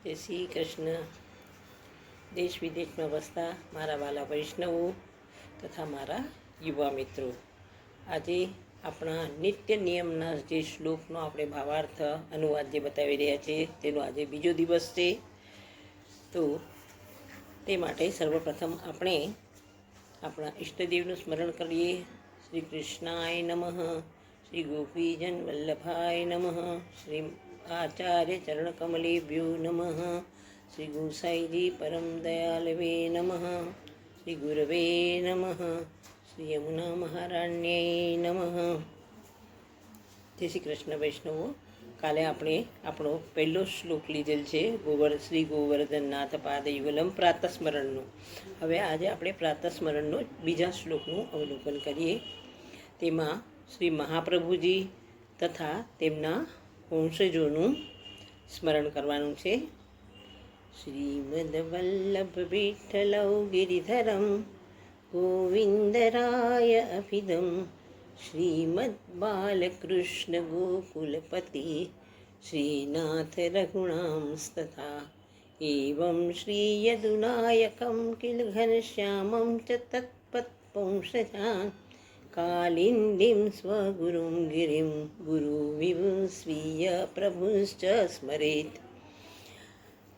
જય શ્રી કૃષ્ણ. દેશ વિદેશમાં વસતા મારા વાલા વૈષ્ણવો તથા મારા યુવા મિત્રો, આજે આપણા નિત્ય નિયમના જે શ્લોકનો આપણે ભાવાર્થ અનુવાદ જે બતાવી રહ્યા છીએ તેનો આજે બીજો દિવસ છે. તો તે માટે સર્વપ્રથમ આપણે આપણા ઈષ્ટદેવનું સ્મરણ કરીએ. શ્રી કૃષ્ણાય નમઃ, શ્રી ગોપીજન વલ્લભાય નમઃ, શ્રી આચાર્ય ચરણકમલેભ્યો નમઃ, શ્રી ગોસાઈજી પરમ દયાલવે નમઃ, શ્રી ગુરવે નમઃ, શ્રી યમુના મહારાણ્યય નમઃ. જય શ્રી કૃષ્ણ વૈષ્ણવો. કાલે આપણે આપણો પહેલો શ્લોક લીધેલ છે શ્રી ગોવર્ધનનાથ પાદયુગલમ પ્રાતસ્મરણનો. હવે આજે આપણે પ્રાતસ્મરણનો બીજા શ્લોકનું અવલોકન કરીએ. તેમાં શ્રી મહાપ્રભુજી તથા તેમના વંશજોનું સ્મરણ કરવાનું છે. શ્રીમદ વલ્લભ વિઠ્ઠલૌ ગિરિધરમ ગોવિંદરાય અભિદમ શ્રીમદ બાલકૃષ્ણ ગોકુલપતિ શ્રીનાથ રઘુણાંસ્તથા એવં શ્રી યદુનાયકં કિલ ઘનશ્યામં ચ તત્પત્પંશજાન કાલિંદીં સ્વગુરું ગિરિં ગુરુવિવ સ્વીય પ્રભુશ્ચ સ્મરેત.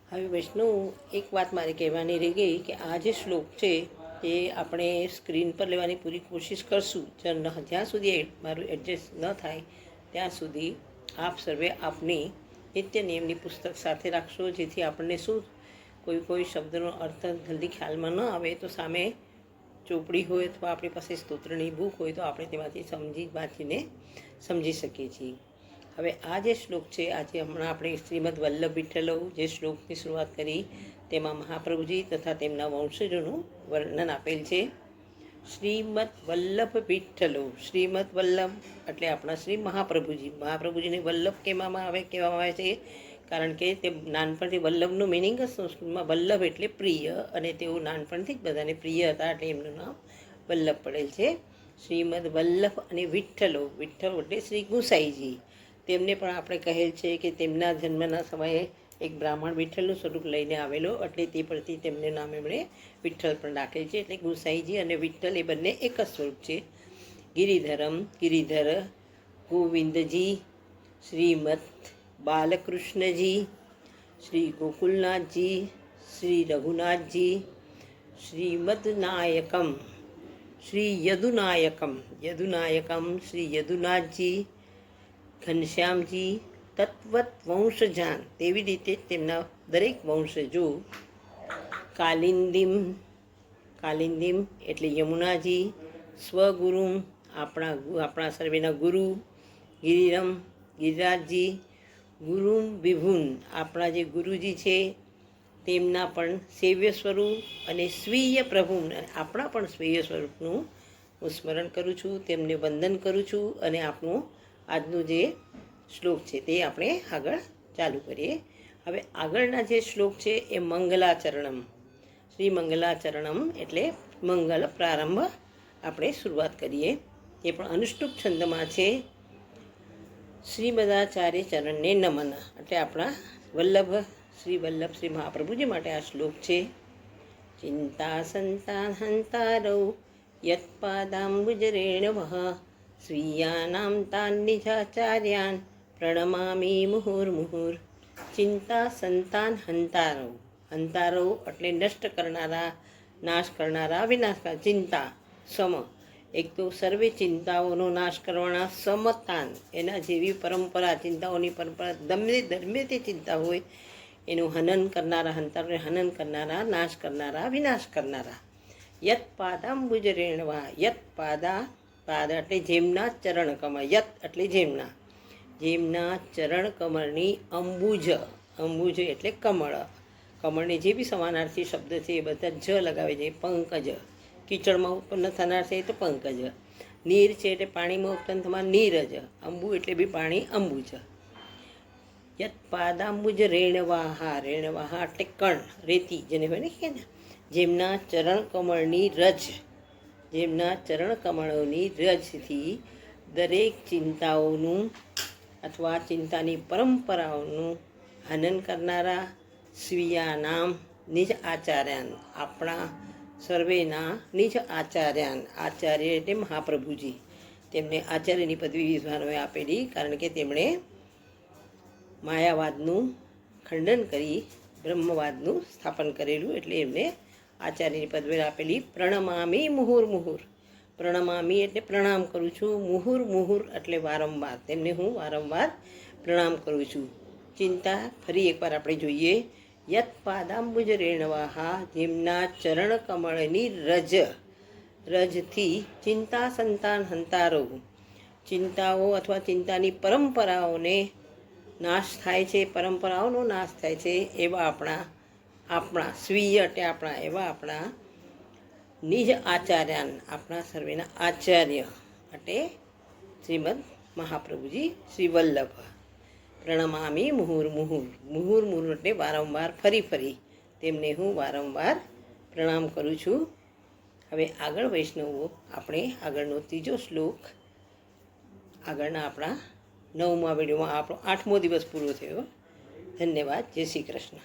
હવે વૈષ્ણવ, એક વાત મારે કહેવાની રહી ગઈ કે આ જે શ્લોક છે તે આપણે સ્ક્રીન પર લેવાની પૂરી કોશિશ કરશું. જ્યાં સુધી મારું એડજસ્ટ ન થાય ત્યાં સુધી આપ સર્વે આપની નિત્ય નિયમની પુસ્તક સાથે રાખશો, જેથી આપણને શું કોઈ શબ્દનો અર્થ જલ્દી ખ્યાલમાં ન આવે તો સામે ચોપડી હોય અથવા આપણી પાસે સ્તોત્રની બુક હોય તો આપણે તેમાંથી વાંચીને સમજી શકીએ છીએ. હવે આ જે શ્લોક છે, આજે હમણાં આપણે શ્રીમદ વલ્લભ વિઠ્ઠલૌ જે શ્લોકની શરૂઆત કરી તેમાં મહાપ્રભુજી તથા તેમના વંશજોનું વર્ણન આપેલ છે. શ્રીમદ વલ્લભ વિઠ્ઠલૌ, શ્રીમદ વલ્લભ એટલે આપણા શ્રી મહાપ્રભુજીને વલ્લભ કહેવામાં આવે છે, કારણ કે તે નાનપણથી વલ્લભનું મિનિંગ જ સંસ્કૃતમાં વલ્લભ એટલે પ્રિય, અને તેઓ નાનપણથી જ બધાને પ્રિય હતા એટલે એમનું નામ વલ્લભ પડેલ છે. શ્રીમદ વલ્લભ અને વિઠ્ઠલો, વિઠ્ઠલ એટલે શ્રી ગુસાઈજી, તેમને પણ આપણે કહેલ છે કે તેમના જન્મના સમયે એક બ્રાહ્મણ વિઠ્ઠલનું સ્વરૂપ લઈને આવેલો, એટલે તે પરથી તેમનું નામ એમણે વિઠ્ઠલ પણ રાખેલ છે. એટલે ગુસાઈજી અને વિઠ્ઠલ એ બંને એક જ સ્વરૂપ છે. ગિરિધરમ, ગિરિધર, ગોવિંદજી, શ્રીમદ બાલકૃષ્ણજી, શ્રી ગોકુલનાથજી, શ્રી રઘુનાથજી, શ્રીમદ નાયકમ, શ્રી યદુનાયકમ, શ્રી યદુનાથજી, ઘનશ્યામજી, તત્વત વંશજાન, તેવી રીતે તેમના દરેક વંશજો, કાલિંદીમ એટલે યમુનાજી, સ્વગુરુમ આપણા સર્વેના ગુરુ, ગિરિરમ ગિરિરાજજી, ગુરુમ વિભુન આપણા જે ગુરુજી છે તેમના પણ સેવ્ય સ્વરૂપ, અને સ્વીય પ્રભુ આપણા પણ સ્વીય સ્વરૂપનું હું સ્મરણ કરું છું, તેમને વંદન કરું છું. અને આપણું આજનું જે શ્લોક છે તે આપણે આગળ ચાલુ કરીએ. હવે આગળના જે શ્લોક છે એ મંગલાચરણમ, શ્રી મંગલાચરણમ એટલે મંગલ પ્રારંભ આપણે શરૂઆત કરીએ. તે પણ અનુષ્ટુપ છંદમાં છે. શ્રીમદાચાર્ય ચરણને નમન એટલે આપણા શ્રી મહાપ્રભુજી માટે આ શ્લોક છે. ચિંતા સંતાન હંતારૌ યત્પાદાંબુજરેણવઃ સ્વીયાનામ તાન નિજાચાર્યાન પ્રણમામી મુહુર્મુહુર. ચિંતા સંતાન હંતારૌ, હંતારૌ એટલે નષ્ટ કરનારા, નાશ કરનારા, વિનાશ કરનારા. ચિંતા સમ, એક તો સર્વે ચિંતાઓનો નાશ કરવાના, સમતાન એના જેવી પરંપરા, ચિંતાઓની પરંપરા ધર્મે તે ચિંતા હોય એનું હનન કરનારા, હંતારોને હનન કરનારા, નાશ કરનારા, વિનાશ કરનારા. યત પાદાંબુજ રેણવા, યત પાદા એટલે જેમના ચરણ કમળ, યત એટલે જેમના ચરણ કમળની અંબુજ એટલે કમળ, કમળને જે બી સમાનાર્થી શબ્દ છે એ બધા જ લગાવે છે. પંકજ કીચડમાં ઉત્પન્ન થનાર છે તો પંકજ, નીર છે એટલે પાણીમાં ઉત્પન્ન થનાર નીરજ, અંબુ એટલે બી પાણી અંબુજ. યત પાદાંબુજ રેણવાહા, રેણવાહા એટલે કણ, રેતી જેને હોય ને કે જેમના ચરણ કમળોની રજથી દરેક ચિંતાઓનું અથવા ચિંતાની પરંપરાઓનું હનન કરનારા, સ્વીયાનામ નિજ આચાર્યાન, આપણા સર્વેના નિજ આચાર્યાન, આચાર્ય એટલે મહાપ્રભુજી, તેમને આચાર્યની પદવી વિદ્વાનોએ આપેલી, કારણ કે તેમણે માયાવાદનું ખંડન કરી બ્રહ્મવાદનું સ્થાપન કરેલું, એટલે એમને આચાર્યની પદવી આપેલી. પ્રણમામી મુહુર મુહુર, પ્રણમામી એટલે પ્રણામ કરું છું, મુહુર મુહુર એટલે વારંવાર, તેમને હું વારંવાર પ્રણામ કરું છું. ચિંતા ફરી એકવાર આપણે જોઈએ. યત પાદાંબુજ રેણવાહા, જેમના ચરણ કમળની રજથી ચિંતા સંતાન હંતારો, ચિંતાઓ અથવા ચિંતાની પરંપરાઓને નાશ થાય છે, પરંપરાઓનો નાશ થાય છે, એવા આપણા સ્વીય એટલે આપણા, એવા આપણા નિજ આચાર્યાન, આપણા સર્વેના આચાર્ય એટલે શ્રીમદ મહાપ્રભુજી શ્રી વલ્લભ. પ્રણમામી મુહુર મુહુર, મુહુર મુહુર એટલે વારંવાર, ફરી ફરી તેમને હું વારંવાર પ્રણામ કરું છું. હવે આગળ વૈષ્ણવો આપણે આગળનો ત્રીજો શ્લોક આગળના આપણા 9મા વિડીયોમાં આપણો 8મો દિવસ પૂરો થયો. ધન્યવાદ. જય શ્રી કૃષ્ણ.